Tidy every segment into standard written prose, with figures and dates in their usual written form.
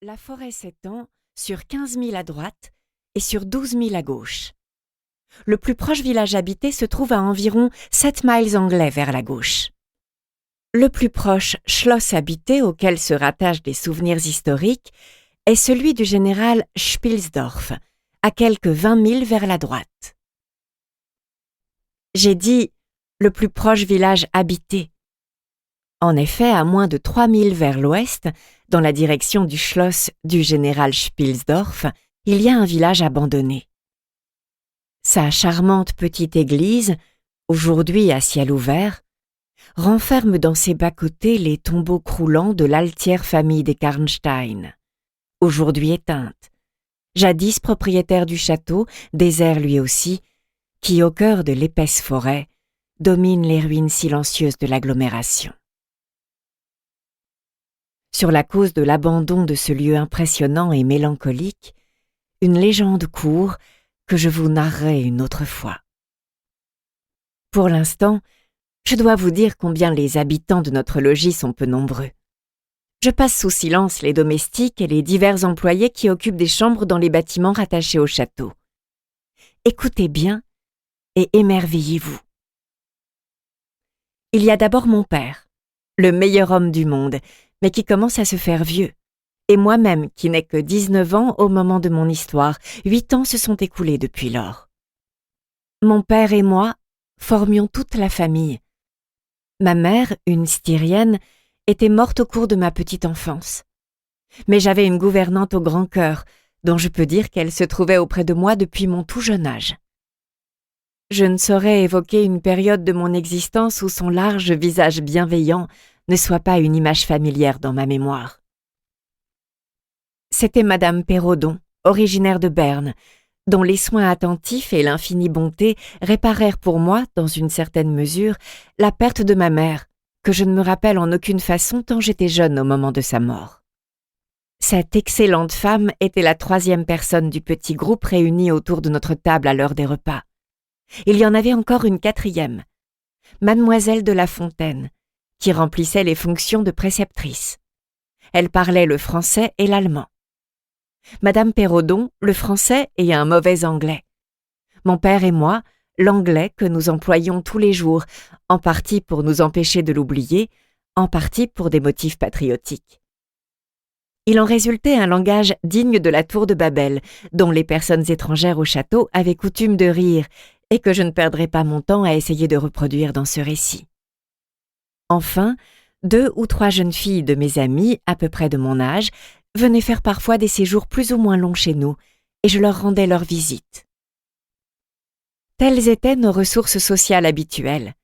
La forêt s'étend sur 15 000 à droite et sur 12 000 à gauche. Le plus proche village habité se trouve à environ 7 miles anglais vers la gauche. Le plus proche Schloss habité auquel se rattachent des souvenirs historiques est celui du général Spilsdorf, à quelques 20 000 vers la droite. J'ai dit le plus proche village habité. En effet, à moins de 3 000 vers l'ouest, dans la direction du Schloss du général Spilsdorf, il y a un village abandonné. Sa charmante petite église, aujourd'hui à ciel ouvert, renferme dans ses bas-côtés les tombeaux croulants de l'altière famille des Karnstein, aujourd'hui éteinte, jadis propriétaire du château, désert lui aussi, qui, au cœur de l'épaisse forêt, domine les ruines silencieuses de l'agglomération. Sur la cause de l'abandon de ce lieu impressionnant et mélancolique, une légende court que je vous narrerai une autre fois. Pour l'instant, je dois vous dire combien les habitants de notre logis sont peu nombreux. Je passe sous silence les domestiques et les divers employés qui occupent des chambres dans les bâtiments rattachés au château. Écoutez bien et émerveillez-vous. Il y a d'abord mon père, le meilleur homme du monde, mais qui commence à se faire vieux, et moi-même qui n'ai que 19 ans au moment de mon histoire, 8 ans se sont écoulés depuis lors. Mon père et moi formions toute la famille. Ma mère, une styrienne, était morte au cours de ma petite enfance. Mais j'avais une gouvernante au grand cœur, dont je peux dire qu'elle se trouvait auprès de moi depuis mon tout jeune âge. Je ne saurais évoquer une période de mon existence où son large visage bienveillant ne soit pas une image familière dans ma mémoire. C'était Madame Perrodon, originaire de Berne, dont les soins attentifs et l'infinie bonté réparèrent pour moi, dans une certaine mesure, la perte de ma mère, que je ne me rappelle en aucune façon tant j'étais jeune au moment de sa mort. Cette excellente femme était la 3e personne du petit groupe réuni autour de notre table à l'heure des repas. Il y en avait encore une 4e, Mademoiselle de La Fontaine, qui remplissait les fonctions de préceptrice. Elle parlait le français et l'allemand. Madame Perrodon, le français et un mauvais anglais. Mon père et moi, l'anglais que nous employions tous les jours, en partie pour nous empêcher de l'oublier, en partie pour des motifs patriotiques. Il en résultait un langage digne de la tour de Babel, dont les personnes étrangères au château avaient coutume de rire, et que je ne perdrai pas mon temps à essayer de reproduire dans ce récit. Enfin, 2 ou 3 jeunes filles de mes amies, à peu près de mon âge, venaient faire parfois des séjours plus ou moins longs chez nous, et je leur rendais leur visite. Telles étaient nos ressources sociales habituelles,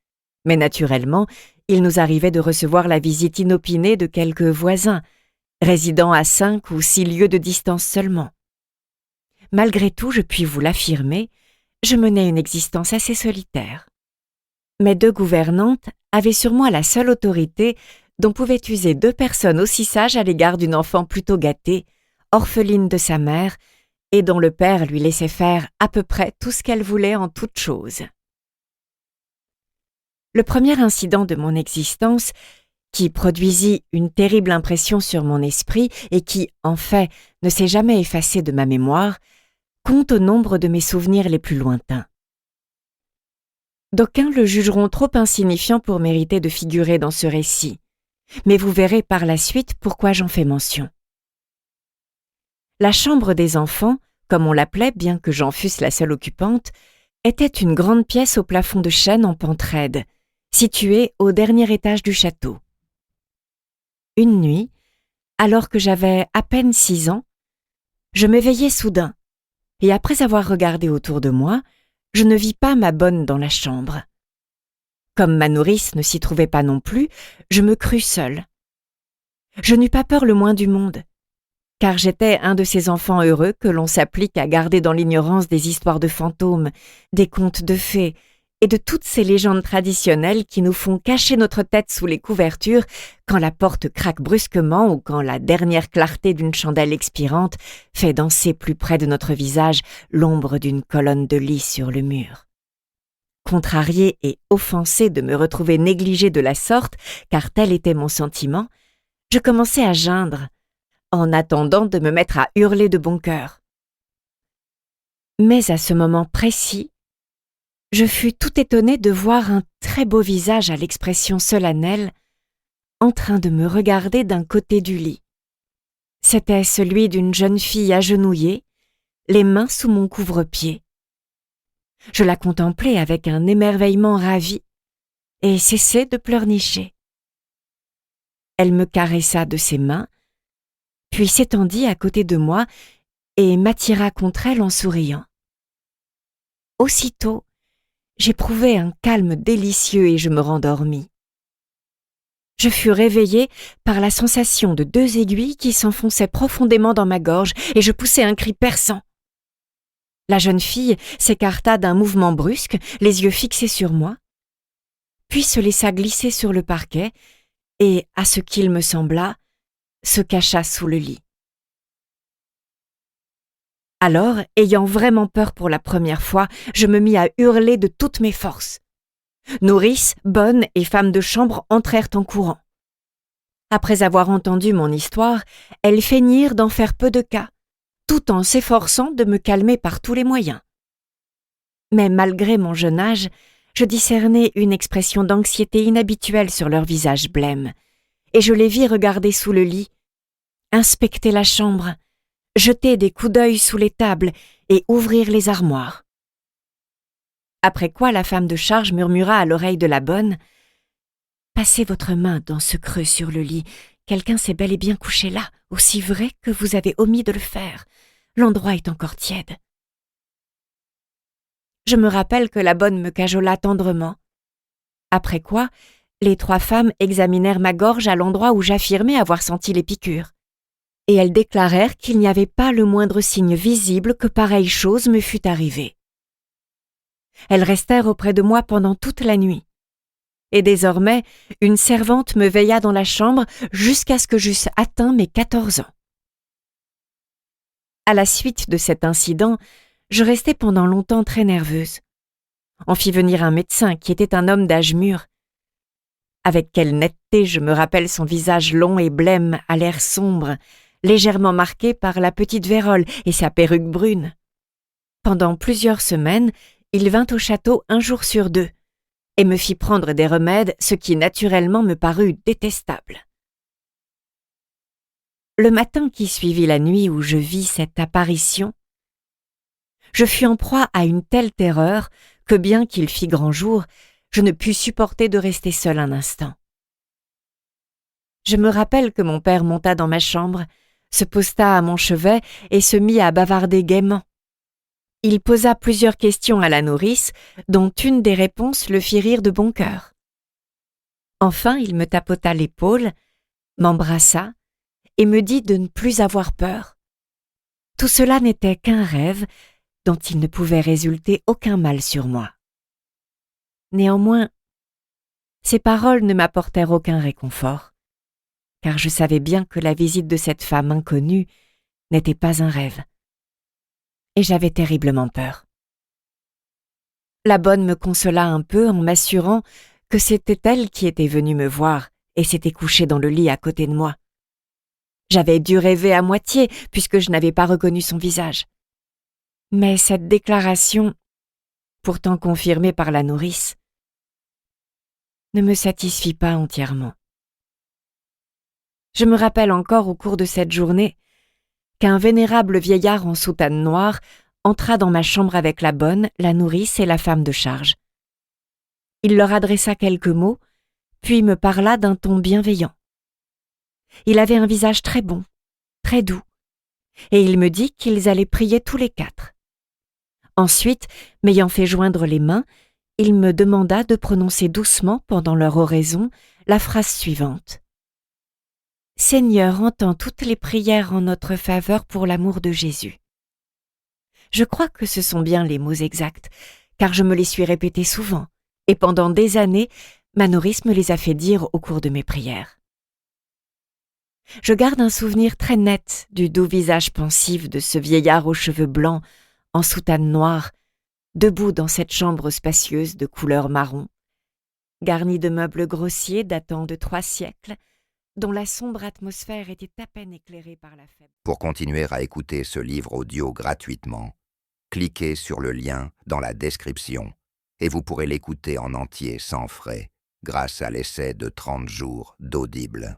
mais naturellement, il nous arrivait de recevoir la visite inopinée de quelques voisins, résidant à 5 ou 6 lieues de distance seulement. Malgré tout, je puis vous l'affirmer, je menais une existence assez solitaire. Mes 2 gouvernantes avaient sur moi la seule autorité dont pouvaient user 2 personnes aussi sages à l'égard d'une enfant plutôt gâtée, orpheline de sa mère, et dont le père lui laissait faire à peu près tout ce qu'elle voulait en toutes choses. Le premier incident de mon existence, qui produisit une terrible impression sur mon esprit et qui, en fait, ne s'est jamais effacé de ma mémoire, compte au nombre de mes souvenirs les plus lointains. D'aucuns le jugeront trop insignifiant pour mériter de figurer dans ce récit, mais vous verrez par la suite pourquoi j'en fais mention. La chambre des enfants, comme on l'appelait bien que j'en fusse la seule occupante, était une grande pièce au plafond de chêne en pente raide, située au dernier étage du château. Une nuit, alors que j'avais à peine 6 ans, je m'éveillai soudain, et après avoir regardé autour de moi, je ne vis pas ma bonne dans la chambre. Comme ma nourrice ne s'y trouvait pas non plus, je me crus seule. Je n'eus pas peur le moins du monde, car j'étais un de ces enfants heureux que l'on s'applique à garder dans l'ignorance des histoires de fantômes, des contes de fées et de toutes ces légendes traditionnelles qui nous font cacher notre tête sous les couvertures quand la porte craque brusquement ou quand la dernière clarté d'une chandelle expirante fait danser plus près de notre visage l'ombre d'une colonne de lis sur le mur. Contrariée et offensée de me retrouver négligée de la sorte, car tel était mon sentiment, je commençai à geindre, en attendant de me mettre à hurler de bon cœur. Mais à ce moment précis, je fus tout étonnée de voir un très beau visage à l'expression solennelle en train de me regarder d'un côté du lit. C'était celui d'une jeune fille agenouillée, les mains sous mon couvre-pied. Je la contemplais avec un émerveillement ravi et cessai de pleurnicher. Elle me caressa de ses mains, puis s'étendit à côté de moi et m'attira contre elle en souriant. Aussitôt, j'éprouvai un calme délicieux et je me rendormis. Je fus réveillée par la sensation de 2 aiguilles qui s'enfonçaient profondément dans ma gorge et je poussai un cri perçant. La jeune fille s'écarta d'un mouvement brusque, les yeux fixés sur moi, puis se laissa glisser sur le parquet et, à ce qu'il me sembla, se cacha sous le lit. Alors, ayant vraiment peur pour la première fois, je me mis à hurler de toutes mes forces. Nourrice, bonne et femme de chambre entrèrent en courant. Après avoir entendu mon histoire, elles feignirent d'en faire peu de cas, tout en s'efforçant de me calmer par tous les moyens. Mais malgré mon jeune âge, je discernai une expression d'anxiété inhabituelle sur leur visage blême, et je les vis regarder sous le lit, inspecter la chambre, jeter des coups d'œil sous les tables et ouvrir les armoires. Après quoi la femme de charge murmura à l'oreille de la bonne « Passez votre main dans ce creux sur le lit, quelqu'un s'est bel et bien couché là, aussi vrai que vous avez omis de le faire. L'endroit est encore tiède. » Je me rappelle que la bonne me cajola tendrement. Après quoi, les 3 femmes examinèrent ma gorge à l'endroit où j'affirmais avoir senti les piqûres. Et elles déclarèrent qu'il n'y avait pas le moindre signe visible que pareille chose me fût arrivée. Elles restèrent auprès de moi pendant toute la nuit. Et désormais, une servante me veilla dans la chambre jusqu'à ce que j'eusse atteint mes 14 ans. À la suite de cet incident, je restai pendant longtemps très nerveuse. On fit venir un médecin qui était un homme d'âge mûr. Avec quelle netteté je me rappelle son visage long et blême à l'air sombre, légèrement marqué par la petite vérole et sa perruque brune. Pendant plusieurs semaines, il vint au château 1 jour sur 2 et me fit prendre des remèdes, ce qui naturellement me parut détestable. Le matin qui suivit la nuit où je vis cette apparition, je fus en proie à une telle terreur que bien qu'il fît grand jour, je ne pus supporter de rester seule un instant. Je me rappelle que mon père monta dans ma chambre, se posta à mon chevet et se mit à bavarder gaiement. Il posa plusieurs questions à la nourrice, dont une des réponses le fit rire de bon cœur. Enfin, il me tapota l'épaule, m'embrassa et me dit de ne plus avoir peur. Tout cela n'était qu'un rêve dont il ne pouvait résulter aucun mal sur moi. Néanmoins, ces paroles ne m'apportèrent aucun réconfort, car je savais bien que la visite de cette femme inconnue n'était pas un rêve. Et j'avais terriblement peur. La bonne me consola un peu en m'assurant que c'était elle qui était venue me voir et s'était couchée dans le lit à côté de moi. J'avais dû rêver à moitié puisque je n'avais pas reconnu son visage. Mais cette déclaration, pourtant confirmée par la nourrice, ne me satisfit pas entièrement. Je me rappelle encore au cours de cette journée qu'un vénérable vieillard en soutane noire entra dans ma chambre avec la bonne, la nourrice et la femme de charge. Il leur adressa quelques mots, puis me parla d'un ton bienveillant. Il avait un visage très bon, très doux, et il me dit qu'ils allaient prier tous les 4. Ensuite, m'ayant fait joindre les mains, il me demanda de prononcer doucement pendant leur oraison la phrase suivante. « Seigneur, entends toutes les prières en notre faveur pour l'amour de Jésus. » Je crois que ce sont bien les mots exacts, car je me les suis répétés souvent, et pendant des années, ma nourrice me les a fait dire au cours de mes prières. Je garde un souvenir très net du doux visage pensif de ce vieillard aux cheveux blancs, en soutane noire, debout dans cette chambre spacieuse de couleur marron, garnie de meubles grossiers datant de 3 siècles, dont la sombre atmosphère était à peine éclairée par la faible. Pour continuer à écouter ce livre audio gratuitement, cliquez sur le lien dans la description et vous pourrez l'écouter en entier sans frais grâce à l'essai de 30 jours d'Audible.